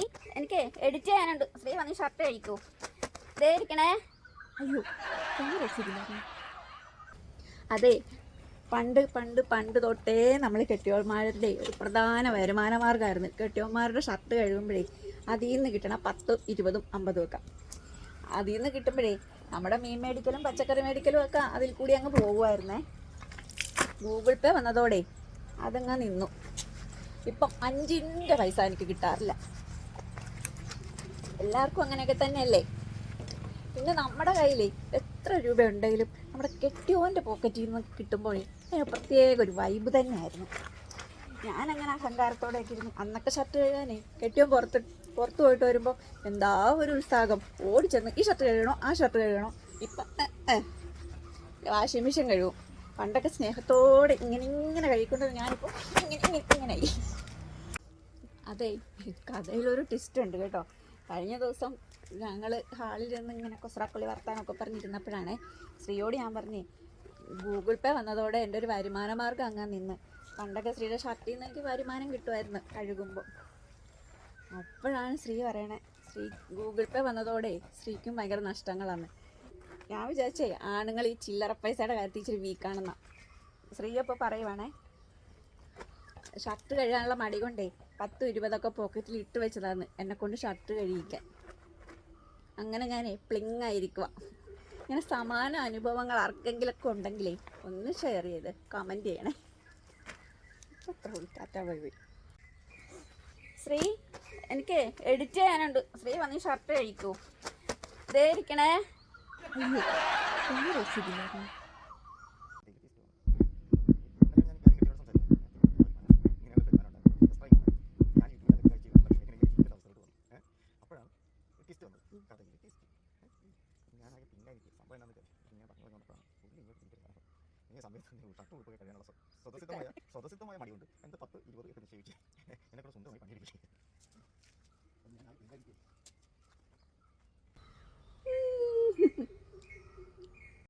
ശ്രീ എനിക്ക് എഡിറ്റ് ചെയ്യാനുണ്ട്. ശ്രീ വന്ന് ഷർട്ട് കഴിക്കൂ. ഇതേ ഇരിക്കണേ. അയ്യോ അതെ, പണ്ട് പണ്ട് പണ്ട് തൊട്ടേ നമ്മൾ കെട്ടിയോന്മാരുടെ ഒരു പ്രധാന വരുമാന മാർഗ്ഗമായിരുന്നു കെട്ടിയോന്മാരുടെ ഷർട്ട് കഴുകുമ്പോഴേ അതിൽ നിന്ന് കിട്ടണ 10, 20, 50 ഒക്കെ. അതിൽ നിന്ന് കിട്ടുമ്പോഴേ നമ്മുടെ മീൻ മേടിക്കലും പച്ചക്കറി മേടിക്കലും ഒക്കെ അതിൽ കൂടി അങ്ങ് പോകുമായിരുന്നേ. ഗൂഗിൾ പേ വന്നതോടെ അതങ്ങ് നിന്നു. ഇപ്പം 5ൻ്റെ പൈസ എനിക്ക് കിട്ടാറില്ല. എല്ലാവർക്കും അങ്ങനെയൊക്കെ തന്നെയല്ലേ. പിന്നെ നമ്മുടെ കയ്യിൽ എത്ര രൂപ ഉണ്ടെങ്കിലും നമ്മുടെ കെട്ടിയോൻ്റെ പോക്കറ്റിൽ നിന്ന് കിട്ടുമ്പോഴേ അതിന് പ്രത്യേക ഒരു വൈബ് തന്നെയായിരുന്നു. ഞാനങ്ങനെ അഹങ്കാരത്തോടെയൊക്കെ ഇരുന്നു അന്നൊക്കെ ഷർട്ട് കഴുകാനേ. കെട്ടിയോൻ പുറത്ത് പോയിട്ട് വരുമ്പോൾ എന്താ ഒരു ഉത്സാഹം, ഓടിച്ചെന്ന് ഈ ഷർട്ട് കഴുകണോ ആ ഷർട്ട് കഴുകണോ. ഇപ്പം വാഷിംഗ് മെഷീൻ കഴുകും. പണ്ടൊക്കെ സ്നേഹത്തോടെ ഇങ്ങനെ കഴിക്കുന്നത് ഞാനിപ്പോൾ ഇങ്ങനെയായി. അതെ, കഥയിലൊരു ട്വിസ്റ്റ് ഉണ്ട് കേട്ടോ. കഴിഞ്ഞ ദിവസം ഞങ്ങൾ ഹാളിൽ നിന്ന് ഇങ്ങനെ കൊസ്രാക്കൊള്ളി വർത്താനൊക്കെ പറഞ്ഞിരുന്നപ്പോഴാണ് ശ്രീയോട് ഞാൻ പറഞ്ഞേ ഗൂഗിൾ പേ വന്നതോടെ എൻ്റെ ഒരു വരുമാന മാർഗ്ഗം അങ്ങ് നിന്ന്. പണ്ടൊക്കെ ശ്രീയുടെ ഷർട്ടിൽ നിന്ന് എനിക്ക് വരുമാനം കിട്ടുമായിരുന്നു കഴുകുമ്പോൾ. അപ്പോഴാണ് ശ്രീ പറയണേ ശ്രീ ഗൂഗിൾ പേ വന്നതോടെ ശ്രീക്കും ഭയങ്കര നഷ്ടങ്ങളാണ്. ഞാൻ വിചാരിച്ചേ ആണുങ്ങൾ ഈ ചില്ലറ പൈസയുടെ കാര്യത്തിൽ ഇച്ചിരി വീക്കാണെന്നാ. ശ്രീ അപ്പോൾ പറയുവാണേ ഷർട്ട് കഴുകാനുള്ള മടി കൊണ്ടേ 10, 20 പോക്കറ്റിൽ ഇട്ട് വെച്ചതാണ് എന്നെക്കൊണ്ട് ഷർട്ട് കഴുകിക്കാൻ. അങ്ങനെ ഞാൻ പ്ലിങ് ആയിരിക്കുക. ഇങ്ങനെ സമാന അനുഭവങ്ങൾ ആർക്കെങ്കിലൊക്കെ ഉണ്ടെങ്കിലേ ഒന്ന് ഷെയർ ചെയ്ത് കമൻറ്റ് ചെയ്യണേ. അത്ര ടാറ്റ ബൈ ബൈ. ശ്രീ എനിക്ക് എഡിറ്റ് ചെയ്യാനുണ്ട്. ശ്രീ വന്ന് ഷർട്ട് കഴിക്കൂ. ഇതേ ഇരിക്കണേ. അയ്യോ ഞാനാകെ പിന്നായിരിക്കും സംഭവം എന്താണെന്ന് ഇങ്ങനെ പറഞ്ഞുകൊണ്ടാണ് പുള്ളി ഇങ്ങോട്ട് സമയത്ത് ഷർട്ട് പോയി കഴിയാനുള്ള സ്വതസിദ്ധമായ മടിയുണ്ട്. എൻ്റെ 10, 20 ഒക്കെ നിശ്ചയിച്ച് എന്നെക്കൂടെ സ്വന്തമായി പണിയെടുപ്പിച്ചു.